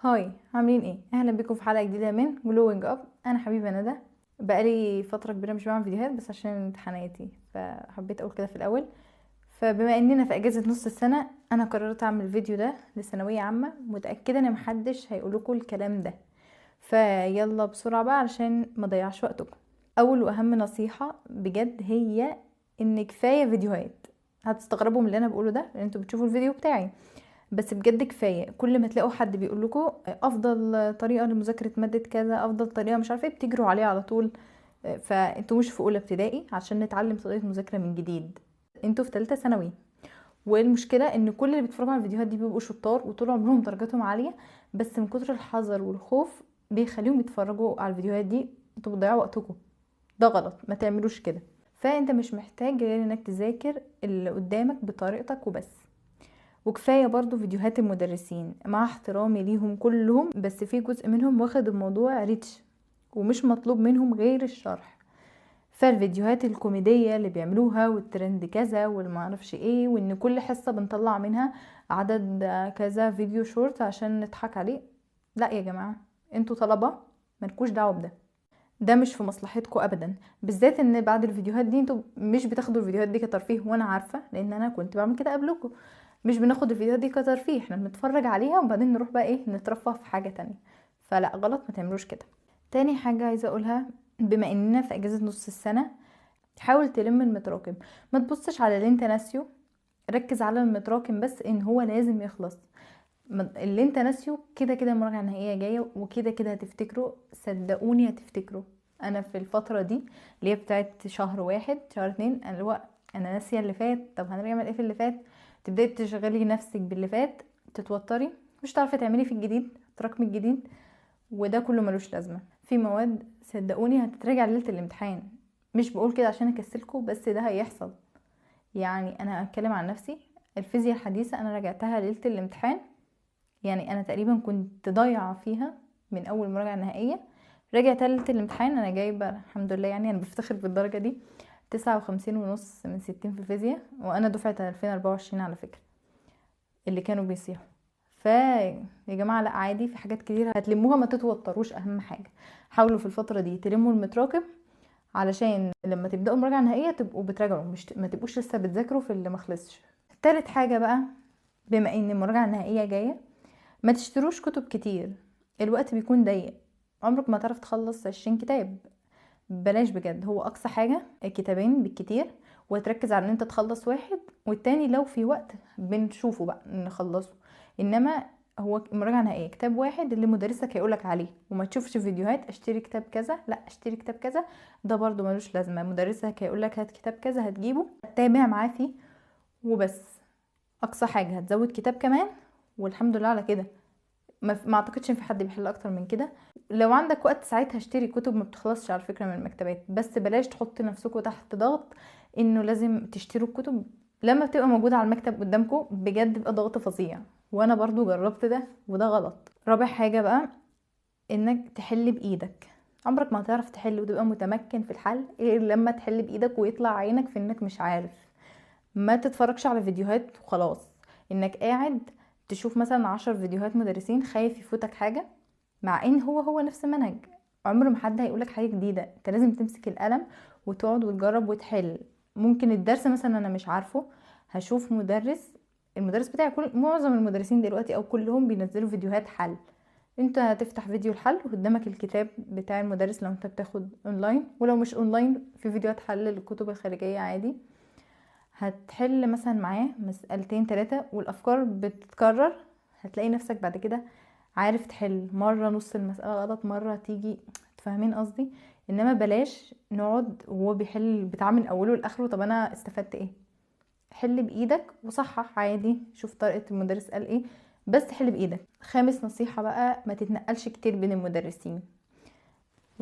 هاي، عاملين ايه؟ اهلا بكم في حلقه جديده من جلوينج اب. انا حبيبه ندى. بقالي فتره كبيره مش بعمل فيديوهات بس عشان امتحاناتي، فحبيت اقول كده في الاول. فبما اننا في اجازه نص السنه انا قررت اعمل الفيديو ده لثانويه عامه، متاكده ان محدش هيقولكوا الكلام ده. فيلا بسرعه بقى علشان ما ضيعش وقتكم. اول واهم نصيحه بجد هي ان كفايه فيديوهات. هتستغربوا من اللي انا بقوله ده لان انتوا بتشوفوا الفيديو بتاعي، بس بجد كفايه. كل ما تلاقوا حد بيقول لكم افضل طريقه لمذاكره ماده كذا، افضل طريقه مش عارفه ايه، بتجروا عليه على طول. فانتوا مش في اولى ابتدائي عشان نتعلم طريقه مذاكره من جديد، انتوا في ثالثه ثانوي. والمشكله ان كل اللي بيتفرجوا على الفيديوهات دي بيبقوا شطار وطول عمرهم درجاتهم عاليه، بس من كتر الحذر والخوف بيخليهم يتفرجوا على الفيديوهات دي. انتوا بتضيعوا وقتكم، ده غلط، ما تعملوش كده. فانت مش محتاج غير انك تذاكر اللي قدامك بطريقتك وبس. وكفاية برضو فيديوهات المدرسين مع احترامي ليهم كلهم، بس في جزء منهم واخد الموضوع ريتش ومش مطلوب منهم غير الشرح. فالفيديوهات الكوميدية اللي بيعملوها والترند كذا والمعرفش ايه، وان كل حصة بنطلع منها عدد كذا فيديو شورت عشان نضحك عليه. لا يا جماعة، انتوا طلبة، ملكوش دعوة بده. ده مش في مصلحتكم ابدا، بالذات ان بعد الفيديوهات دي انتوا مش بتاخدوا الفيديوهات دي كترفيه، وانا عارفه لان انا كنت بعمل كده قبلكم. مش بناخد الفيديوهات دي كترفيه، احنا بنتفرج عليها وبعدين نروح بقى ايه، نترفه في حاجه تانية. فلا، غلط، ما تعملوش كده. تاني حاجه عايزه اقولها، بما اننا في اجازه نص السنه، حاول تلم المتراكم. ما تبصش على اللي انت ناسيه، ركز على المتراكم بس، ان هو لازم يخلص. اللي انت ناسيه كده كده المراجعه النهائيه جايه، وكده كده هتفتكره، صدقوني هتفتكره. انا في الفتره دي اللي هي بتاعت شهر واحد شهر اتنين، انا اللي هو انا ناسيه اللي فات، طب هنعمل ايه في اللي فات؟ تبداي تشغلي نفسك باللي فات، تتوتري، مش هتعرفي تعملي في الجديد، تراكمي الجديد، وده كله ملوش لازمه. في مواد صدقوني هتتراجع ليله الامتحان. مش بقول كده عشان اكسلكوا، بس ده هيحصل. يعني انا اتكلم عن نفسي، الفيزياء الحديثه انا راجعتها ليله الامتحان. يعني انا تقريبا كنت ضايعه فيها من اول مراجعه نهائيه. راجع تالت الامتحان انا جايبه الحمد لله، يعني انا بفتخر بالدرجه دي، 59.5 من 60 في الفيزياء، وانا دفعه 2024 على فكره اللي كانوا بيصيحوا. يا جماعه لا، عادي، في حاجات كتير هتلموها، ما تتوتروش. اهم حاجه حاولوا في الفتره دي تلموا المتراكم، علشان لما تبداوا مراجعه نهائيه تبقوا بتراجعوا، مش ما تبقوش لسه بتذاكروا في اللي مخلصش. تالت حاجه بقى، بما ان المراجعه النهائيه جايه، ما تشتروش كتب كتير. الوقت بيكون ضيق، عمرك ما تعرف تخلص 20 كتاب. بلاش بجد، هو اقصى حاجة كتابين بالكتير، وتركز على ان انت تخلص واحد، والتاني لو في وقت بنشوفه بقى نخلصه. انما هو مراجعة نهائية كتاب واحد اللي مدرسك هيقولك عليه، وما تشوفش فيديوهات اشتري كتاب كذا، لا اشتري كتاب كذا، ده برضو ملوش لازمة. مدرسك هيقولك هات كتاب كذا هتجيبه، تابع معاه فيه وبس. اقصى حاجة هتزود كتاب كمان، والحمد لله على كده. ما اعتقدش ان في حد بيحل اكتر من كده. لو عندك وقت ساعتها اشتري كتب، ما بتخلصش على فكره من المكتبات، بس بلاش تحط نفسكم تحت ضغط انه لازم تشتروا الكتب. لما بتبقى موجوده على المكتب قدامكم بجد بيبقى ضغط فظيع، وانا برضو جربت ده وده غلط. رابع حاجه بقى، انك تحل بايدك. عمرك ما هتعرف تحل وتبقى متمكن في الحل غير لما تحل بايدك ويطلع عينك في انك مش عارف. ما تتفرجش على فيديوهات وخلاص، انك قاعد تشوف مثلا 10 فيديوهات مدرسين خايف يفوتك حاجة، مع ان هو نفس المنهج. عمر ما حد هيقولك حاجة جديدة، انت لازم تمسك القلم وتقعد وتجرب وتحل. ممكن الدرس مثلا انا مش عارفه، هشوف المدرس بتاعي، معظم المدرسين دلوقتي او كلهم بينزلوا فيديوهات حل. انت هتفتح فيديو الحل وقدامك الكتاب بتاع المدرس لو انت بتاخد اونلاين، ولو مش اونلاين في فيديوهات حل للكتب الخارجية عادي. هتحل مثلا معاه مسألتين تلاتة والافكار بتتكرر، هتلاقي نفسك بعد كده عارف تحل. مرة نص المسألة غلط، مرة تيجي. تفهمين قصدي؟ انما بلاش نقعد وهو بيحل بتاع من اوله لاخره، طب انا استفدت ايه؟ حل بايدك وصحح عادي، شوف طريقة المدرس قال ايه، بس حل بايدك. خامس نصيحة بقى، ما تتنقلش كتير بين المدرسين.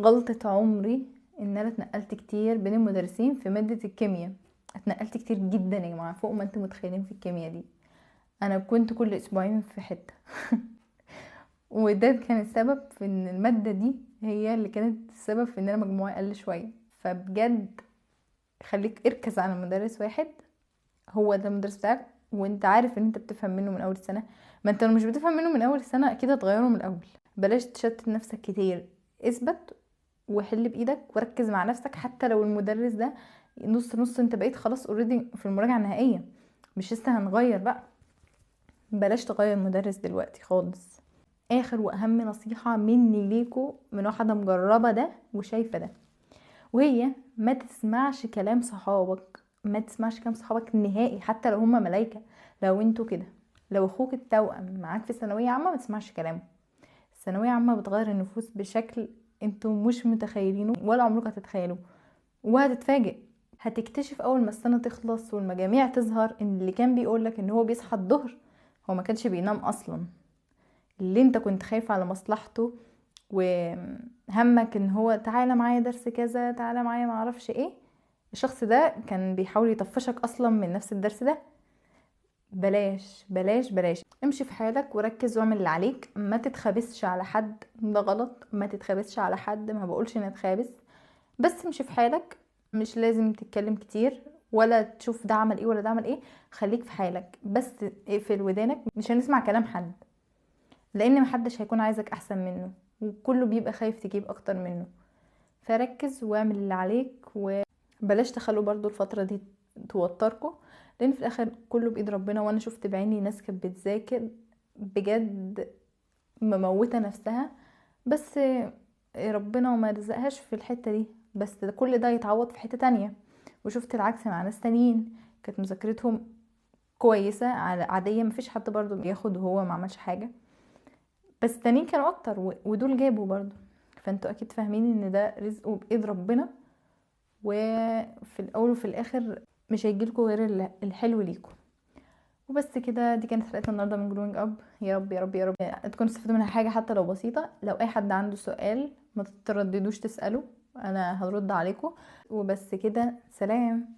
غلطة عمري ان انا اتنقلت كتير بين المدرسين في مادة الكيمياء. اتنقلت كتير جدا يا جماعة، فوق ما انتم متخيلين. في الكيمياء دي انا كنت كل اسبوعين في حتة وده كان السبب في ان المادة دي هي اللي كانت السبب في ان انا مجموعي اقل شوية. فبجد خليك اركز على مدرس واحد، هو ده المدرس بتاعك، وانت عارف ان انت بتفهم منه من اول السنة. ما انت لو مش بتفهم منه من اول السنه اكيد هتغيره من الاول. بلاش تشتت نفسك كتير، اثبت وحل بايدك وركز مع نفسك. حتى لو المدرس ده نص نص، انت بقيت خلاص اوريدي في المراجعه النهائيه، مش لسه هنغير بقى. بلاش تغير مدرس دلوقتي خالص. اخر واهم نصيحه مني ليكو من واحده مجربه ده وشايفه ده، وهي ما تسمعش كلام صحابك. ما تسمعش كلام صحابك نهائي، حتى لو هما ملايكه. لو انتوا كده، لو اخوك التوأم معاك في ثانويه عامه ما تسمعش كلامه. الثانويه عامه بتغير النفوس بشكل انتوا مش متخيلينه ولا عمرك هتتخيلوه، وهتتفاجئ. هتكتشف اول ما السنه تخلص والمجاميع تظهر ان اللي كان بيقولك ان هو بيصحى الظهر هو ما كانش بينام اصلا. اللي انت كنت خايف على مصلحته وهمك ان هو تعالى معايا درس كذا، تعالى معايا معرفش ايه، الشخص ده كان بيحاول يطفشك اصلا من نفس الدرس ده. بلاش بلاش بلاش. امشي في حالك وركز واعمل اللي عليك. ما تتخابسش على حد، ده غلط. ما تتخابسش على حد، ما بقولش ان تخابس، بس امشي في حالك. مش لازم تتكلم كتير ولا تشوف ده عمل ايه ولا ده عمل ايه. خليك في حالك بس، اقفل ودانك. مش هنسمع كلام حد، لان محدش هيكون عايزك احسن منه، وكله بيبقى خايف تجيب اكتر منه. فركز واعمل اللي عليك، وبلاش تخلوا برضو الفترة دي توتركوا، لان في الاخر كله بايد ربنا. وانا شفت بعيني ناس كانت بتذاكر بجد مموتة نفسها، بس ربنا ما رزقهاش في الحتة دي، بس كل ده يتعوض في حتة تانية. وشفت العكس مع ناس تانيين كانت مذاكرتهم كويسة عادية، مفيش حد برضو بياخد وهو ما عملش حاجة، بس التانيين كانوا اكتر ودول جابوا برضو. فانتوا اكيد فاهمين ان ده رزق بايد ربنا، وفي الاول وفي الاخر مش هيجيلكوا غير الحلو ليكوا. وبس كده، دي كانت حلقتنا النهارده من جروينج اب. يا رب يا رب يا رب تكونوا استفدتوا منها حاجه حتى لو بسيطه. لو اي حد عنده سؤال ما تترددوش تساله، انا هرد عليكم. وبس كده، سلام.